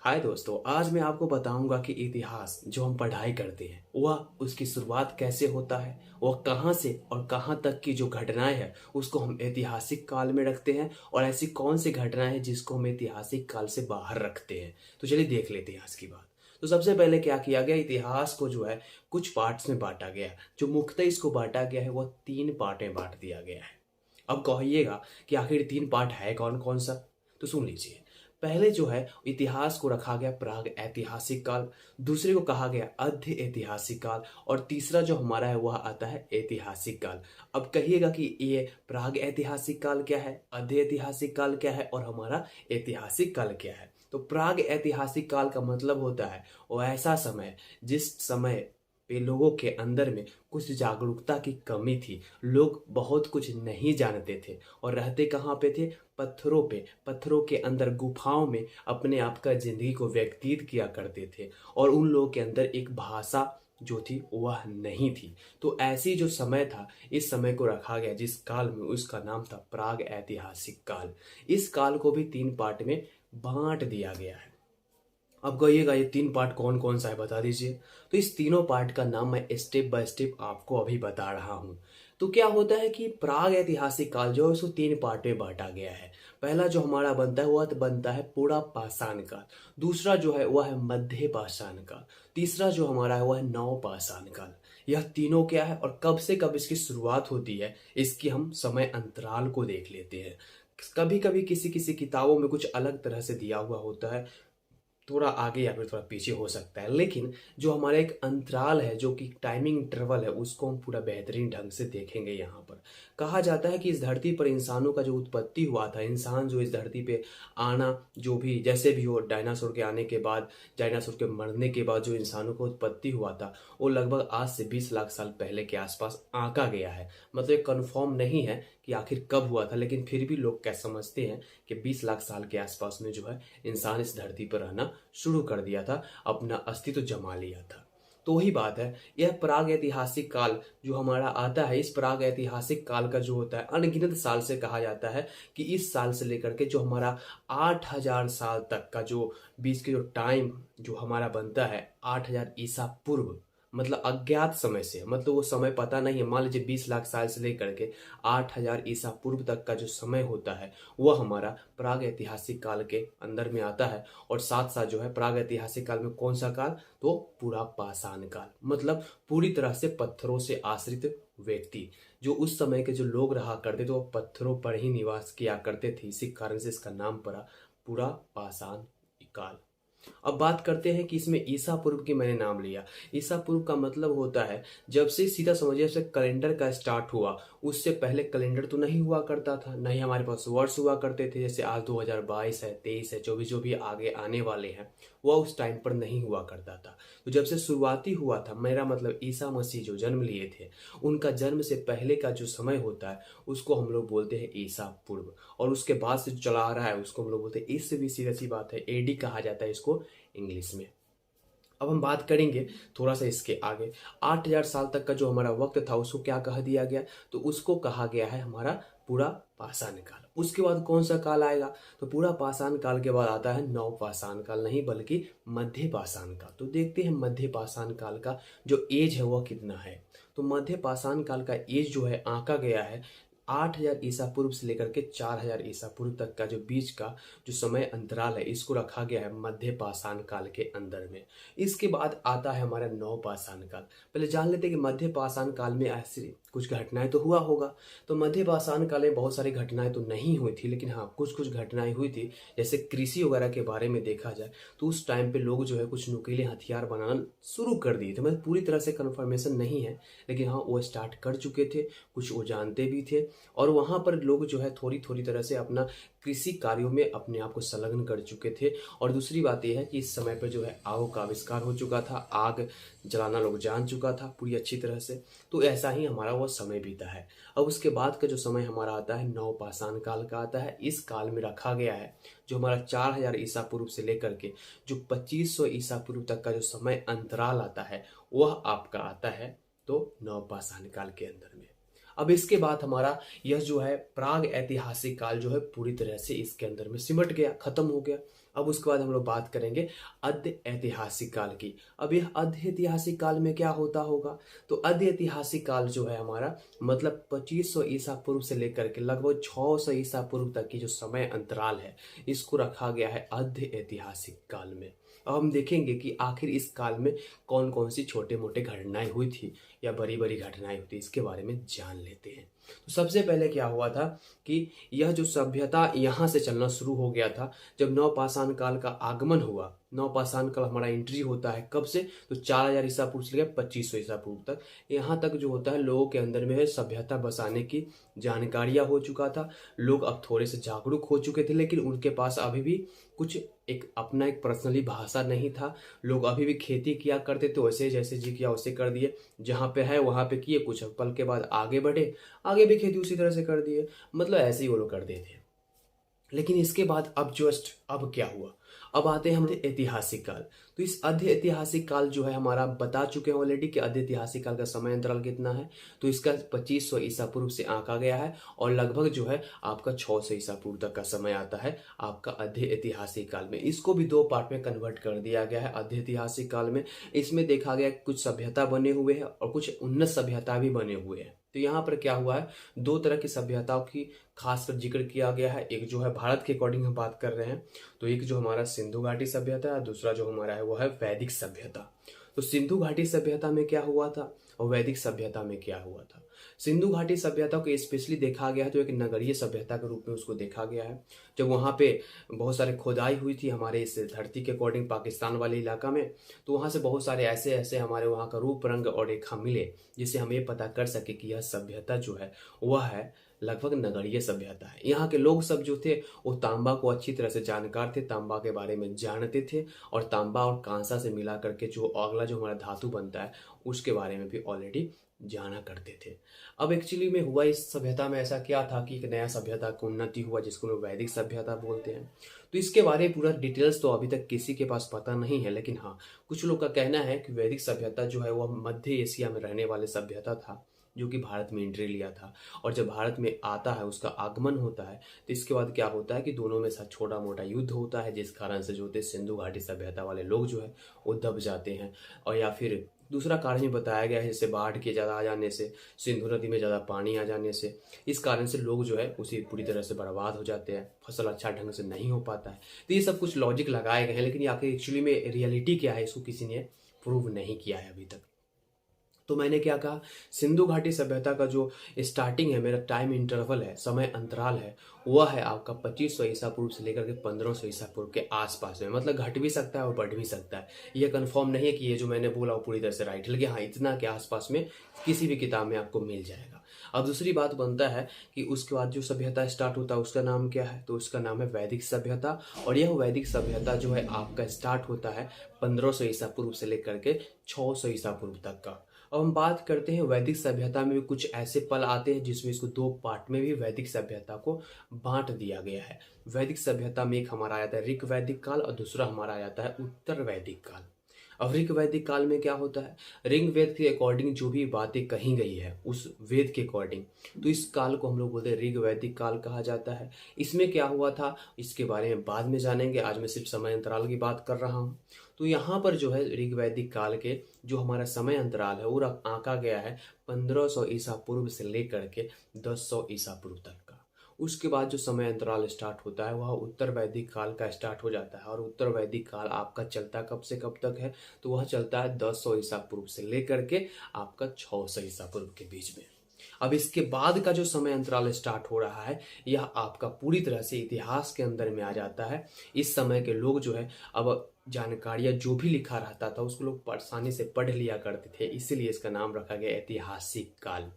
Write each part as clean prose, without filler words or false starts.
हाय दोस्तों, आज मैं आपको बताऊंगा कि इतिहास जो हम पढ़ाई करते हैं वह उसकी शुरुआत कैसे होता है। वह कहाँ से और कहाँ तक की जो घटनाएं हैं उसको हम ऐतिहासिक काल में रखते हैं, और ऐसी कौन सी घटनाएं हैं जिसको हम ऐतिहासिक काल से बाहर रखते हैं। तो चलिए देख लेते हैं आज की बात। तो सबसे पहले क्या किया गया, इतिहास को जो है कुछ पार्ट्स में बांटा गया। जो मुख्यतः इसको बांटा गया है वह 3 पार्ट में बांट दिया गया है। अब कहिएगा कि आखिर 3 पार्ट है कौन कौन सा। तो सुन लीजिए। पहले जो है इतिहास को रखा गया प्राग ऐतिहासिक काल, दूसरे को कहा गया अध्य ऐतिहासिक काल, और तीसरा जो हमारा है वह आता है ऐतिहासिक काल। अब कहिएगा कि ये प्राग ऐतिहासिक काल क्या है, अध्य ऐतिहासिक काल क्या है और हमारा ऐतिहासिक काल क्या है। तो प्राग ऐतिहासिक काल का मतलब होता है वो ऐसा समय जिस समय पे लोगों के अंदर में कुछ जागरूकता की कमी थी। लोग बहुत कुछ नहीं जानते थे और रहते कहाँ पे थे, पत्थरों पे, पत्थरों के अंदर गुफाओं में अपने आप का जिंदगी को व्यतीत किया करते थे। और उन लोगों के अंदर एक भाषा जो थी वह नहीं थी। तो ऐसी जो समय था, इस समय को रखा गया जिस काल में, उसका नाम था प्राग ऐतिहासिक काल। इस काल को भी 3 पार्ट में बांट दिया गया है। अब कहिएगा ये 3 पार्ट कौन कौन सा है, बता दीजिए। तो इस तीनों पार्ट का नाम मैं स्टेप बाय स्टेप आपको अभी बता रहा हूँ। तो क्या होता है कि प्राग ऐतिहासिक काल जो है उसको 3 पार्ट में बांटा गया है। पहला जो हमारा बनता है वह बनता है पूरा पाषाण काल। दूसरा जो है वह है मध्य पाषाण काल। तीसरा जो हमारा है वह है नव पाषाण काल। यह तीनों क्या है और कब से कब इसकी शुरुआत होती है, इसकी हम समय अंतराल को देख लेते हैं। कभी कभी किसी किसी किताबों में कुछ अलग तरह से दिया हुआ होता है, थोड़ा आगे या फिर थोड़ा पीछे हो सकता है, लेकिन जो हमारा एक अंतराल है, जो कि टाइमिंग इंटरवल है, उसको हम पूरा बेहतरीन ढंग से देखेंगे। यहाँ पर कहा जाता है कि इस धरती पर इंसानों का जो उत्पत्ति हुआ था, इंसान जो इस धरती पे आना, जो भी जैसे भी हो, डायनासोर के आने के बाद, डायनासोर के मरने के बाद जो इंसानों का उत्पत्ति हुआ था वो लगभग आज से 20 लाख साल पहले के आसपास आंका गया है। मतलब ये कन्फर्म नहीं है कि आखिर कब हुआ था, लेकिन फिर भी लोग क्या समझते हैं कि 20 लाख साल के आसपास में जो है इंसान इस धरती पर रहना शुरू कर दिया था, अपना अस्तित्व जमा लिया था। तो वही बात है, यह प्राग ऐतिहासिक काल जो हमारा आता है, इस प्राग ऐतिहासिक काल का जो होता है अनगिनत साल से कहा जाता है कि इस साल से लेकर के जो हमारा 8,000 साल तक का जो बीच के जो टाइम जो हमारा बनता है, 8,000 ईसा पूर्व, मतलब अज्ञात समय से, मतलब वो समय पता नहीं है। मान लीजिए 20 लाख साल से लेकर के 8,000 ईसा पूर्व तक का जो समय होता है वह हमारा प्राग ऐतिहासिक काल के अंदर में आता है। और साथ साथ जो है प्राग ऐतिहासिक काल में कौन सा काल, तो पूरा पाषाण काल, मतलब पूरी तरह से पत्थरों से आश्रित व्यक्ति। जो उस समय के जो लोग रहा करते थे वो पत्थरों पर ही निवास किया करते थे, इसी कारण से इसका नाम पड़ा पूरा पाषाण काल। अब बात करते हैं कि इसमें ईसा पूर्व की मैंने नाम लिया। ईसा पूर्व का मतलब होता है जब से, सीधा समझिए, जब से कैलेंडर का स्टार्ट हुआ, उससे पहले कैलेंडर तो नहीं हुआ करता था, नहीं हमारे पास वर्ष हुआ करते थे। जैसे आज 2022 है, 23 है, जो भी आगे आने वाले हैं वह उस टाइम पर नहीं हुआ करता था। तो जब से शुरुआती हुआ था, मेरा मतलब ईसा मसीह जो जन्म लिए थे, उनका जन्म से पहले का जो समय होता है उसको हम लोग बोलते हैं ईसा पूर्व। और उसके बाद से जो चला आ रहा है उसको हम लोग बोलते हैं, इससे भी सीधी सी बात है, एडी कहा जाता है इसको इंग्लिश में। अब हम बात करेंगे थोड़ा सा इसके आगे। 8,000 साल तक का जो हमारा वक्त था उसको क्या कहा दिया गया, तो उसको कहा गया है हमारा पूरा पाषाण काल। उसके बाद कौन सा काल आएगा, तो पूरा पाषाण काल के बाद आता है नव पाषाण काल, नहीं बल्कि मध्य पाषाण काल। तो देखते हैं मध्य पाषाण काल का जो एज है वह कितना है। तो मध्य पाषाण काल का एज जो है आंका गया है 8,000 ईसा पूर्व से लेकर के 4,000 ईसा पूर्व तक का जो बीच का जो समय अंतराल है, इसको रखा गया है मध्य पाषाण काल के अंदर में। इसके बाद आता है हमारा नव पाषाण काल। पहले जान लेते हैं कि मध्य पाषाण काल में ऐसी कुछ घटनाएं तो हुआ होगा। तो मध्य पाषाण काल में बहुत सारी घटनाएं तो नहीं हुई थी, लेकिन हाँ कुछ कुछ घटनाएं हुई थी। जैसे कृषि वगैरह के बारे में देखा जाए तो उस टाइम पे लोग जो है कुछ नुकीले हथियार बनाना शुरू कर दिए थे। मतलब पूरी तरह से कन्फर्मेशन नहीं है, लेकिन हाँ वो स्टार्ट कर चुके थे, कुछ वो जानते भी थे। और वहाँ पर लोग जो है थोड़ी थोड़ी तरह से अपना कृषि कार्यों में अपने आप को संलग्न कर चुके थे। और दूसरी बात यह है कि इस समय पर जो है आग का आविष्कार हो चुका था, आग जलाना लोग जान चुका था पूरी अच्छी तरह से। तो ऐसा ही हमारा वो समय बीता है। अब उसके बाद का जो समय हमारा आता है नव पाषाण काल का आता है। इस काल में रखा गया है जो हमारा 4,000 ईसा पूर्व से लेकर के जो 2500 ईसा पूर्व तक का जो समय अंतराल आता है वह आपका आता है तो नव पाषाण काल के अंदर में। अब इसके बाद हमारा यह जो है प्राग ऐतिहासिक काल जो है पूरी तरह से इसके अंदर में सिमट गया, खत्म हो गया। अब उसके बाद हम लोग बात करेंगे अद्य ऐतिहासिक काल की। अब यह अद्य ऐतिहासिक काल में क्या होता होगा? तो अद्य ऐतिहासिक काल जो है हमारा, मतलब 2500 ईसा पूर्व से लेकर के लगभग 600 ईसा पूर्व तक की जो समय अंतराल है, इसको रखा गया है अद्य ऐतिहासिक काल में। अब हम देखेंगे कि आखिर इस काल में कौन कौन सी छोटे मोटे घटनाएं हुई थी या बड़ी बड़ी घटनाएं हुई थी, इसके बारे में जान लेते हैं। तो सबसे पहले क्या हुआ था कि यह जो सभ्यता यहाँ से चलना शुरू हो गया था, जब नवपाषाण काल का आगमन हुआ। नवपाषाण काल हमारा एंट्री होता है कब से? तो 4000 ईसा पूर्व से लेकर 2500 ईसा पूर्व तक। यहाँ तक जो होता है लोगों के अंदर में है सभ्यता बसाने की जानकारियां हो चुका था। लोग अब थोड़े से जागरूक हो चुके थे, लेकिन उनके पास अभी भी कुछ एक अपना एक पर्सनली भाषा नहीं था। लोग अभी भी खेती किया करते थे, वैसे जैसे जी किया वैसे कर दिए, जहाँ पे है वहाँ पे किए, कुछ पल के बाद आगे बढ़े, आगे भी खेती उसी तरह से कर दिए, मतलब ऐसे ही वो लोग करते थे। लेकिन इसके बाद अब जस्ट अब क्या हुआ? अब आते हैं हम ऐतिहासिक काल। तो इस अध्य ऐतिहासिक काल जो है हमारा बता चुके हैं ऑलरेडी कि अध्य ऐतिहासिक काल का समय अंतराल कितना है। तो इसका 2500 ईसा पूर्व से आंका गया है और लगभग जो है आपका 600 ईसा पूर्व तक का समय आता है आपका अध्य ऐतिहासिक काल में। इसको भी दो पार्ट में कन्वर्ट कर दिया गया है अध्य ऐतिहासिक काल में। इसमें देखा गया कुछ सभ्यता बने हुए हैं और कुछ उन्नत सभ्यता भी बने हुए हैं। तो यहाँ पर क्या हुआ है, दो तरह की सभ्यताओं की खासकर जिक्र किया गया है। एक जो है भारत के अकॉर्डिंग हम बात कर रहे हैं, तो एक जो हमारा सिंधु घाटी सभ्यता है, दूसरा जो हमारा है वो है वैदिक सभ्यता। तो सिंधु घाटी सभ्यता में क्या हुआ था और वैदिक सभ्यता में क्या हुआ था? सिंधु घाटी सभ्यता को स्पेशली देखा गया है तो एक नगरीय सभ्यता के रूप में उसको देखा गया है। जब वहाँ पे बहुत सारे खोदाई हुई थी हमारे इस धरती के अकॉर्डिंग पाकिस्तान वाले इलाका में, तो वहाँ से बहुत सारे ऐसे ऐसे हमारे वहाँ का रूप रंग और रेखा मिले जिससे हम ये पता कर सके कि यह सभ्यता जो है वह है लगभग नगरीय सभ्यता है। यहाँ के लोग सब जो थे वो तांबा को अच्छी तरह से जानकार थे, तांबा के बारे में जानते थे और तांबा और कांसा से मिला करके जो अगला जो हमारा धातु बनता है उसके बारे में भी ऑलरेडी जाना करते थे। अब एक्चुअली में हुआ इस सभ्यता में ऐसा क्या था कि एक नया सभ्यता की उन्नति हुआ जिसको लोग वैदिक सभ्यता बोलते हैं। तो इसके बारे में पूरा डिटेल्स तो अभी तक किसी के पास पता नहीं है, लेकिन हाँ कुछ लोग का कहना है कि वैदिक सभ्यता जो है वह मध्य एशिया में रहने वाले सभ्यता था जो कि भारत में एंट्री लिया था। और जब भारत में आता है उसका आगमन होता है तो इसके बाद क्या होता है कि दोनों में साथ छोटा मोटा युद्ध होता है, जिस कारण से जो होते सिंधु घाटी सभ्यता वाले लोग जो है वो दब जाते हैं। और या फिर दूसरा कारण भी बताया गया है जैसे बाढ़ के ज़्यादा आ जाने से, सिंधु नदी में ज़्यादा पानी आ जाने से, इस कारण से लोग जो है उसी पूरी तरह से बर्बाद हो जाते हैं, फसल अच्छा ढंग से नहीं हो पाता है। तो ये सब कुछ लॉजिक लगाए गए हैं, लेकिन आखिर एक्चुअली में रियलिटी क्या है इसको किसी ने प्रूव नहीं किया है अभी तक। तो मैंने क्या कहा, सिंधु घाटी सभ्यता का जो स्टार्टिंग है, मेरा टाइम इंटरवल है, समय अंतराल है, वह है आपका 2500 ईसा पूर्व से लेकर के 1500 ईसा पूर्व के आसपास में। मतलब घट भी सकता है और बढ़ भी सकता है, यह कंफर्म नहीं है कि ये जो मैंने बोला वो पूरी तरह से राइट है, लेकिन हाँ इतना के आसपास में किसी भी किताब में आपको मिल जाएगा। अब दूसरी बात बनता है कि उसके बाद जो सभ्यता स्टार्ट होता है उसका नाम क्या है? तो उसका नाम है वैदिक सभ्यता। और यह वैदिक सभ्यता जो है आपका स्टार्ट होता है 1500 ईसा पूर्व से लेकर के 600 ईसा पूर्व तक का। अब हम बात करते हैं वैदिक सभ्यता में भी कुछ ऐसे पल आते हैं जिसमें इसको दो पार्ट में भी वैदिक सभ्यता को बांट दिया गया है। वैदिक सभ्यता में एक हमारा आ जाता है ऋग वैदिक काल और दूसरा हमारा आ जाता है उत्तर वैदिक काल। अब ऋग वैदिक काल में क्या होता है, ऋग वेद के अकॉर्डिंग जो भी बातें कही गई है उस वेद के अकॉर्डिंग, तो इस काल को हम लोग बोलते हैं ऋग वैदिक काल कहा जाता है। इसमें क्या हुआ था इसके बारे में बाद में जानेंगे, आज मैं सिर्फ समय अंतराल की बात कर रहा हूँ। तो यहाँ पर जो है ऋग वैदिक काल के जो हमारा समय अंतराल है वो आंका गया है 1500 ईसा पूर्व से लेकर के 1000 ईसा पूर्व तक का। उसके बाद जो समय अंतराल स्टार्ट होता है वह उत्तर वैदिक काल का स्टार्ट हो जाता है। और उत्तर वैदिक काल आपका चलता कब से कब तक है? तो वह चलता है 1000 ईसा पूर्व से लेकर के आपका 600 ईसा पूर्व के बीच में। अब इसके बाद का जो समय अंतराल स्टार्ट हो रहा है यह आपका पूरी तरह से इतिहास के अंदर में आ जाता है। इस समय के लोग जो है अब जानकारियां जो भी लिखा रहता था उसको लोग आसानी से पढ़ लिया करते थे, इसीलिए इसका नाम रखा गया ऐतिहासिक काल।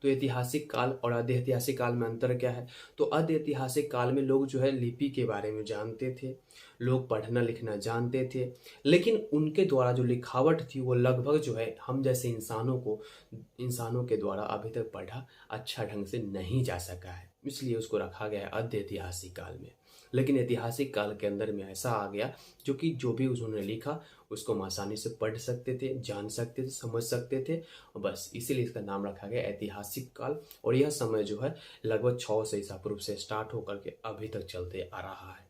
तो ऐतिहासिक काल और अध ऐतिहासिक काल में अंतर क्या है? तो अध ऐतिहासिक काल में लोग जो है लिपि के बारे में जानते थे, लोग पढ़ना लिखना जानते थे, लेकिन उनके द्वारा जो लिखावट थी वो लगभग जो है हम जैसे इंसानों के द्वारा अभी तक पढ़ा अच्छा ढंग से नहीं जा सका है, इसलिए उसको रखा गया है अध ऐतिहासिक काल में। लेकिन ऐतिहासिक काल के अंदर में ऐसा आ गया जो कि जो भी उन्होंने लिखा उसको हम आसानी से पढ़ सकते थे, जान सकते थे, समझ सकते थे, और बस इसीलिए इसका नाम रखा गया ऐतिहासिक काल। और यह समय जो है लगभग 600 ईसा पूर्व से स्टार्ट होकर के अभी तक चलते आ रहा है।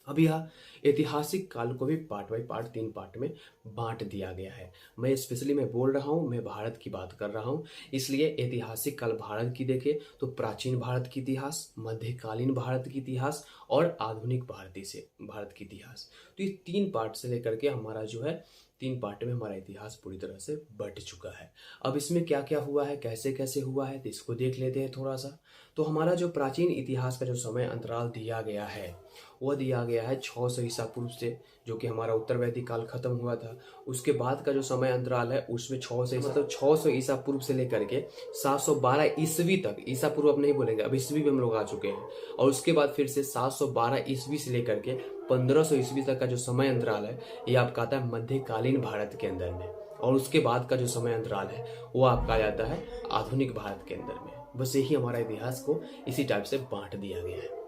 अब यह ऐतिहासिक काल को भी पार्ट बाय पार्ट 3 पार्ट में बांट दिया गया है। मैं बोल रहा हूँ, मैं भारत की बात कर रहा हूँ, इसलिए ऐतिहासिक काल भारत की देखें तो प्राचीन भारत की इतिहास, मध्यकालीन भारत की इतिहास और आधुनिक भारत की इतिहास। तो ये 3 पार्ट से लेकर के हमारा जो है 3 पार्ट में हमारा इतिहास पूरी तरह से बँट चुका है। अब इसमें क्या-क्या हुआ है, कैसे-कैसे हुआ है, तो इसको देख लेते हैं थोड़ा-सा। तो हमारा जो प्राचीन इतिहास का जो समय अंतराल दिया गया है, वह दिया गया है 600 ईसा पूर्व से, जो कि हमारा उत्तर वैदिक काल खत्म हुआ था। उसके बाद का जो समय अंतराल है उसमें 600 ईसा पूर्व से लेकर के 712 ईस्वी तक, ईसा पूर्व अब नहीं बोलेंगे, अब ईस्वी में हम लोग आ चुके हैं। और उसके बाद फिर से 712 ईस्वी से लेकर के 1500 ईस्वी तक का जो समय अंतराल है, ये आपका आता है मध्यकालीन भारत के अंदर में। और उसके बाद का जो समय अंतराल है वो आपका आ जाता है आधुनिक भारत के अंदर में। बस यही हमारा इतिहास को इसी टाइप से बांट दिया गया है।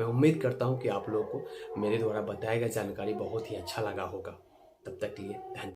मैं उम्मीद करता हूँ कि आप लोगों को मेरे द्वारा बताया गया जानकारी बहुत ही अच्छा लगा होगा। तब तक के लिए धन्यवाद।